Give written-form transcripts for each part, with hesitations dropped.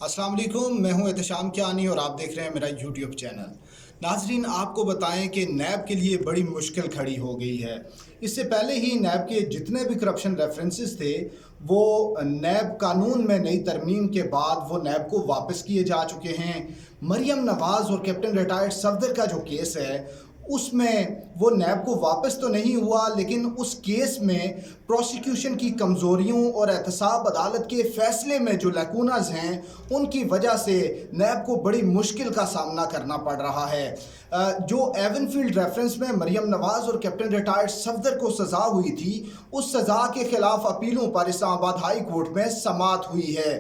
अस्सलाम वालेकुम, मैं हूं एहतशाम कियानी और आप देख रहे हैं मेरा यूट्यूब चैनल। नाजरीन, आपको बताएं कि नैब के लिए बड़ी मुश्किल खड़ी हो गई है। इससे पहले ही नैब के जितने भी करप्शन रेफरेंसेस थे वो नैब कानून में नई तरमीम के बाद वो नैब को वापस किए जा चुके हैं। मरियम नवाज़ और कैप्टन रिटायर्ड सफदर का जो केस है उसमें वो नैब को वापस तो नहीं हुआ, लेकिन उस केस में प्रोसिक्यूशन की कमज़ोरियों और एहतसाब अदालत के फ़ैसले में जो लैकूनाज हैं उनकी वजह से नैब को बड़ी मुश्किल का सामना करना पड़ रहा है। जो एवनफील्ड रेफरेंस में मरियम नवाज़ और कैप्टन रिटायर्ड सफदर को सज़ा हुई थी, उस सज़ा के ख़िलाफ़ अपीलों पर इस्लामाबाद हाई कोर्ट में समाअत हुई है।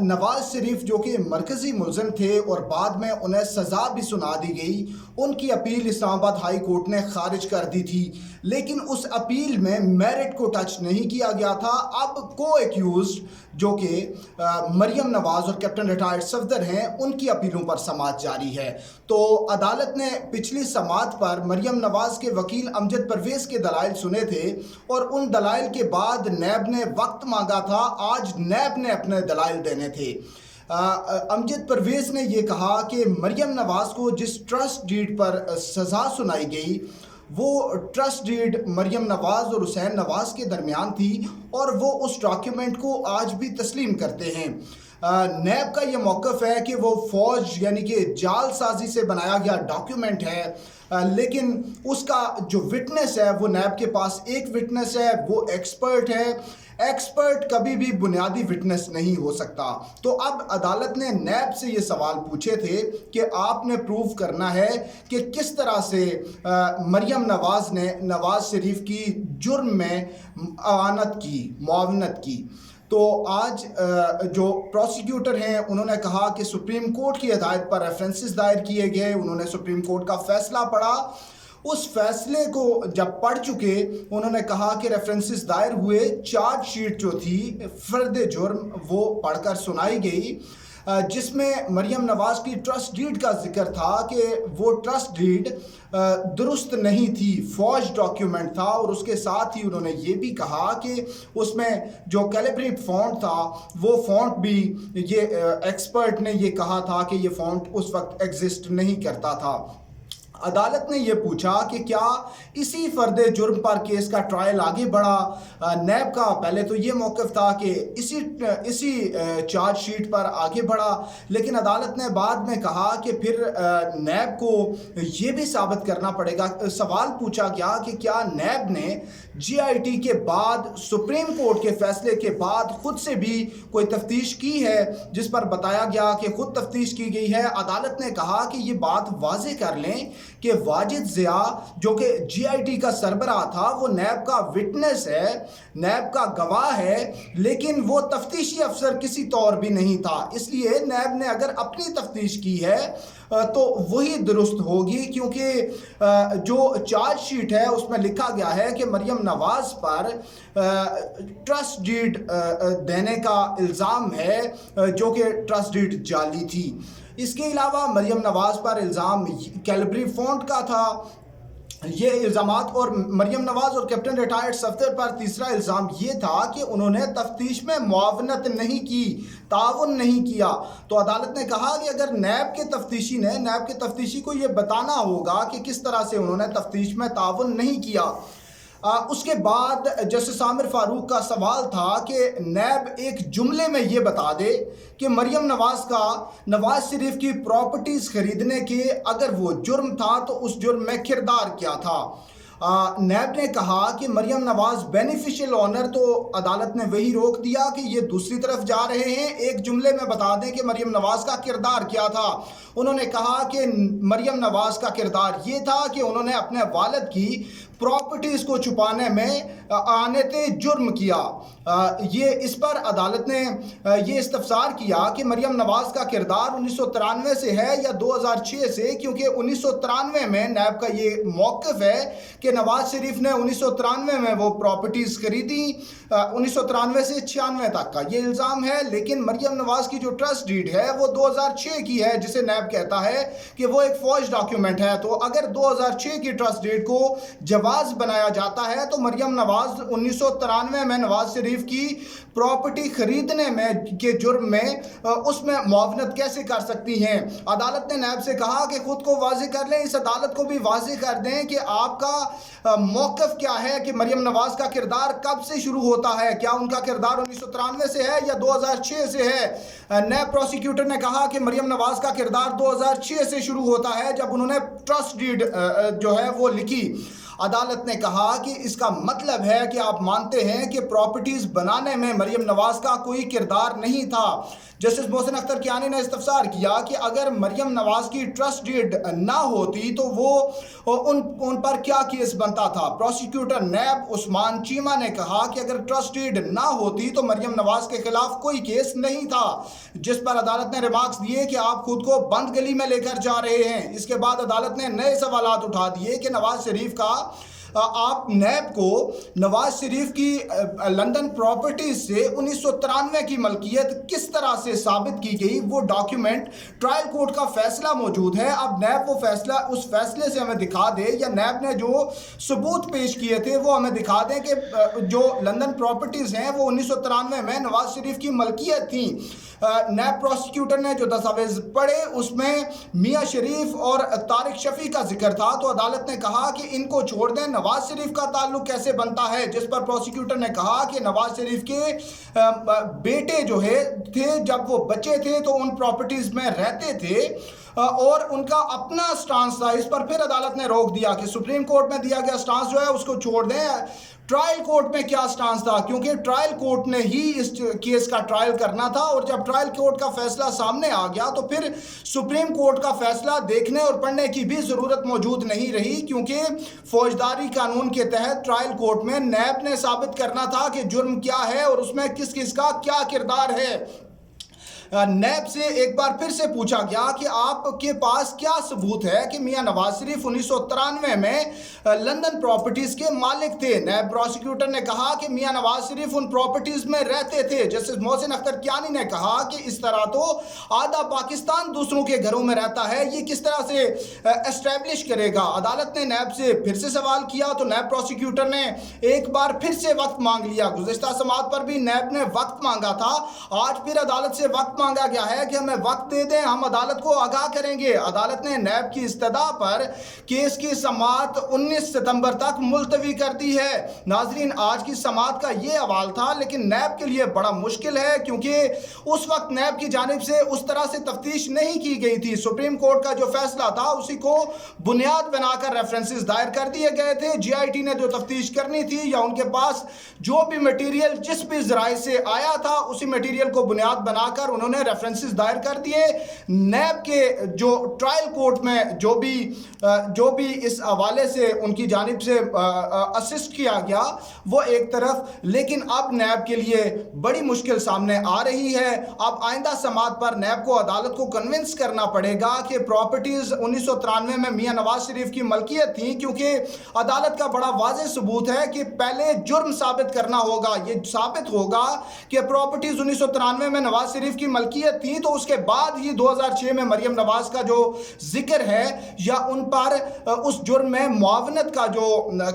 नवाज शरीफ जो कि मरकज़ी मुलज़िम थे और बाद में उन्हें सज़ा भी सुना दी गई, उनकी अपील इस्लामाबाद हाई कोर्ट ने खारिज कर दी थी, लेकिन उस अपील में मेरिट को टच नहीं किया गया था। अब को एक्यूज्ड जो कि मरियम नवाज़ और कैप्टन रिटायर्ड सफदर हैं, उनकी अपीलों पर समाअत जारी है। तो अदालत ने पिछली समाअत पर मरियम नवाज़ के वकील अमजद परवेज़ के दलाइल सुने थे और उन दलाइल के बाद नैब ने वक्त मांगा था। आज नैब ने अपने दलाइल देने थे। अमजद परवेज़ ने ये कहा कि मरियम नवाज़ को जिस ट्रस्ट डीड पर सज़ा सुनाई गई वो ट्रस्ट डीड मरियम नवाज़ और हुसैन नवाज़ के दरमियान थी और वो उस डॉक्यूमेंट को आज भी तस्लीम करते हैं। नैब का ये मौक़िफ़ है कि वो फ़ौज यानी कि जालसाजी से बनाया गया डॉक्यूमेंट है, लेकिन उसका जो विटनेस है वो नैब के पास एक विटनेस है, वो एक्सपर्ट है। एक्सपर्ट कभी भी बुनियादी विटनेस नहीं हो सकता। तो अब अदालत ने नैब से ये सवाल पूछे थे कि आपने प्रूव करना है कि किस तरह से मरियम नवाज़ ने नवाज़ शरीफ की जुर्म में मुआवनत की। तो आज जो प्रोसिक्यूटर हैं उन्होंने कहा कि सुप्रीम कोर्ट की हिदायत पर रेफरेंसेस दायर किए गए। उन्होंने सुप्रीम कोर्ट का फैसला पढ़ा, उस फैसले को जब पढ़ चुके उन्होंने कहा कि रेफरेंसेस दायर हुए, चार्जशीट जो थी फर्द जुर्म वो पढ़कर सुनाई गई, जिसमें मरियम नवाज़ की ट्रस्ट डीड का जिक्र था कि वो ट्रस्ट डीड दुरुस्त नहीं थी, फौज डॉक्यूमेंट था। और उसके साथ ही उन्होंने ये भी कहा कि उसमें जो कैलिब्री फॉन्ट था वो फॉन्ट भी ये एक्सपर्ट ने ये कहा था कि ये फॉन्ट उस वक्त एग्जिस्ट नहीं करता था। अदालत ने यह पूछा कि क्या इसी फर्द जुर्म पर केस का ट्रायल आगे बढ़ा। नैब का पहले तो ये मौक़िफ़ था कि इसी चार्जशीट पर आगे बढ़ा, लेकिन अदालत ने बाद में कहा कि फिर नैब को ये भी साबित करना पड़ेगा। सवाल पूछा गया कि क्या नैब ने GIT के बाद सुप्रीम कोर्ट के फैसले के बाद खुद से भी कोई तफ्तीश की है, जिस पर बताया गया कि खुद तफ्तीश की गई है। अदालत ने कहा कि ये बात वाज़े कर लें कि वाजिद ज़िया जो कि GIT का सरबराह था वो नैब का विटनेस है, नैब का गवाह है, लेकिन वो तफ्तीशी अफसर किसी तौर भी नहीं था। इसलिए नैब ने अगर अपनी तफ्तीश की है तो वही दुरुस्त होगी, क्योंकि जो चार्जशीट है उसमें लिखा गया है कि मरियम नवाज़ पर ट्रस्ट डीड देने का इल्ज़ाम है जो कि ट्रस्ट डीड जाली थी। इसके अलावा मरियम नवाज़ पर इल्ज़ाम कैलिब्री फॉन्ट का था, ये इल्ज़ामात। और मरियम नवाज़ और कैप्टन रिटायर्ड सफदर पर तीसरा इल्ज़ाम ये था कि उन्होंने तफ्तीश में मुआवनत नहीं की, ताउन नहीं किया। तो अदालत ने कहा कि अगर नैब के तफ्तीशी को ये बताना होगा कि किस तरह से उन्होंने तफ्तीश में ताउन नहीं किया। उसके बाद जस्टिस आमिर फारूक का सवाल था कि नैब एक जुमले में ये बता दे कि मरियम नवाज़ का नवाज़ शरीफ की प्रॉपर्टीज़ ख़रीदने के अगर वो जुर्म था तो उस जुर्म में किरदार क्या था। नैब ने कहा कि मरियम नवाज़ बेनिफिशियल ऑनर, तो अदालत ने वही रोक दिया कि ये दूसरी तरफ जा रहे हैं। एक जुमले में बता दें कि मरियम नवाज़ का किरदार क्या था। उन्होंने कहा कि मरियम नवाज़ का किरदार ये था कि उन्होंने अपने वालिद की प्रॉपर्टीज़ को छुपाने में आनते जुर्म किया। ये इस पर अदालत ने ये इस्तफसार किया कि मरियम नवाज़ का किरदार 1993 से है या 2006 से, क्योंकि 1993 में नैब का ये मौक़िफ़ है कि नवाज़ शरीफ ने 1993 में वो प्रॉपर्टीज़ खरीदी। 1993 से 96 तक का ये इल्ज़ाम है, लेकिन मरियम नवाज़ की जो ट्रस्ट डीड है वो 2006 की है, जिसे नैब कहता है कि वो एक फौज डॉक्यूमेंट है। तो अगर 2006 की ट्रस्ट डीड को जवाब نواز بنایا جاتا ہے تو مریم نواز 1993 میں نواز شریف کی پراپرٹی خریدنے میں کے جرم میں اس میں معاونت کیسے کر سکتی ہیں؟ عدالت نے نیب سے کہا کہ خود کو واضح کر لیں، اس عدالت کو بھی واضح کر دیں کہ آپ کا موقف کیا ہے کہ مریم نواز کا کردار کب سے شروع ہوتا ہے؟ کیا ان کا کردار 1993 سے ہے یا 2006 سے ہے؟ نیب پروسیکیوٹر نے کہا کہ مریم نواز کا کردار 2006 سے شروع ہوتا ہے جب انہوں نے ٹرسٹ ڈیڈ جو ہے وہ لکھی۔ عدالت نے کہا کہ اس کا مطلب ہے کہ آپ مانتے ہیں کہ پراپرٹیز بنانے میں مریم نواز کا کوئی کردار نہیں تھا۔ جسٹس محسن اختر کیانی نے استفسار کیا کہ اگر مریم نواز کی ٹرسٹ ڈیڈ نہ ہوتی تو وہ ان پر کیا کیس بنتا تھا؟ پروسیکیوٹر نیب عثمان چیمہ نے کہا کہ اگر ٹرسٹ ڈیڈ نہ ہوتی تو مریم نواز کے خلاف کوئی کیس نہیں تھا، جس پر عدالت نے ریمارکس دیے کہ آپ خود کو بند گلی میں لے کر جا رہے ہیں۔ اس کے بعد عدالت نے نئے سوالات اٹھا دیے کہ نواز شریف کا آپ نیب کو نواز شریف کی لندن پراپرٹیز سے 1993 کی ملکیت کس طرح سے ثابت کی گئی؟ وہ ڈاکیومنٹ ٹرائل کورٹ کا فیصلہ موجود ہے، اب نیب وہ فیصلہ اس فیصلے سے ہمیں دکھا دے یا نیب نے جو ثبوت پیش کیے تھے وہ ہمیں دکھا دیں کہ جو لندن پراپرٹیز ہیں وہ 1993 میں نواز شریف کی ملکیت تھیں۔ نیب پروسیکیوٹر نے جو دستاویز پڑھے اس میں میاں شریف اور طارق شفیع کا ذکر تھا، تو عدالت نے کہا کہ ان کو چھوڑ دیں، نواز شریف کا تعلق کیسے بنتا ہے؟ جس پر پروسیکیوٹر نے کہا کہ نواز شریف کے بیٹے جو ہے تھے جب وہ بچے تھے تو ان پراپرٹیز میں رہتے تھے اور ان کا اپنا سٹانس تھا۔ اس پر پھر عدالت نے روک دیا کہ سپریم کورٹ میں دیا گیا سٹانس جو ہے اس کو چھوڑ دیں، ٹرائل کورٹ میں کیا سٹانس تھا، کیونکہ ٹرائل کورٹ نے ہی اس کیس کا ٹرائل کرنا تھا، اور جب ٹرائل کورٹ کا فیصلہ سامنے آ گیا تو پھر سپریم کورٹ کا فیصلہ دیکھنے اور پڑھنے کی بھی ضرورت موجود نہیں رہی، کیونکہ فوجداری قانون کے تحت ٹرائل کورٹ میں نیب نے ثابت کرنا تھا کہ جرم کیا ہے اور اس میں کس کس کا کیا کردار ہے۔ نیب سے ایک بار پھر سے پوچھا گیا کہ آپ کے پاس کیا ثبوت ہے کہ میاں نواز شریف 1993 میں لندن پراپرٹیز کے مالک تھے؟ نیب پروسیکیوٹر نے کہا کہ میاں نواز شریف ان پراپرٹیز میں رہتے تھے۔ جسٹس محسن اختر کیانی نے کہا کہ اس طرح تو آدھا پاکستان دوسروں کے گھروں میں رہتا ہے، یہ کس طرح سے اسٹیبلش کرے گا؟ عدالت نے نیب سے پھر سے سوال کیا تو نیب پروسیکیوٹر نے ایک بار پھر سے وقت مانگ لیا۔ گزشتہ سماعت پر بھی نیب نے وقت مانگا تھا، آج پھر عدالت سے وقت مانگا گیا ہے کہ ہمیں وقت دے دیں، ہم عدالت کو آگاہ کریں گے۔ عدالت نے نیب کی استدعا پر کیس کی سماعت 19 ستمبر تک ملتوی کر دی ہے۔ ناظرین، آج کی سماعت کا یہ حوال تھا، لیکن نیب کے لیے بڑا مشکل ہے کیونکہ اس وقت نیب کی جانب سے اس طرح سے تفتیش نہیں کی گئی تھی۔ سپریم کورٹ کا جو فیصلہ تھا اسی کو بنیاد بنا کر ریفرنسز دائر کر دیے گئے تھے۔ جی آئی ٹی نے جو تفتیش کرنی تھی یا ان کے پاس جو بھی میٹیریل جس بھی ذرائع سے آیا تھا اسی میٹیریل کو بنیاد بنا کر انہوں نے ریفرنسز دائر کر دیے۔ نیب کے جو ٹرائل کورٹ میں جو بھی اس حوالے سے ان کی جانب سے اسسٹ کیا گیا وہ ایک طرف، لیکن اب نیب کے لیے بڑی مشکل سامنے آ رہی ہے۔ اب آئندہ سماعت پر نیب کو عدالت کو کنونس کرنا پڑے گا کہ پراپرٹیز 1993 میں میاں نواز شریف کی ملکیت تھیں، کیونکہ عدالت کا بڑا واضح ثبوت ہے کہ پہلے جرم ثابت کرنا ہوگا۔ یہ ثابت ہوگا کہ پراپرٹیز 1993 میں نواز شریف کی ملکیت تھی تو اس کے بعد ہی 2006 میں مریم نواز کا جو ذکر ہے یا ان پر اس جرم میں معاونت کا جو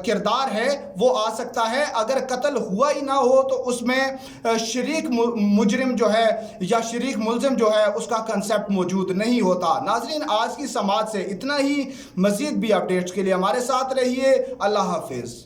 کردار ہے وہ آ سکتا ہے۔ اگر قتل ہوا ہی نہ ہو تو اس میں شریک مجرم جو ہے یا شریک ملزم جو ہے اس کا کنسیپٹ موجود نہیں ہوتا۔ ناظرین، آج کی سماعت سے اتنا ہی، مزید بھی اپڈیٹس کے لیے ہمارے ساتھ رہیے۔ اللہ حافظ۔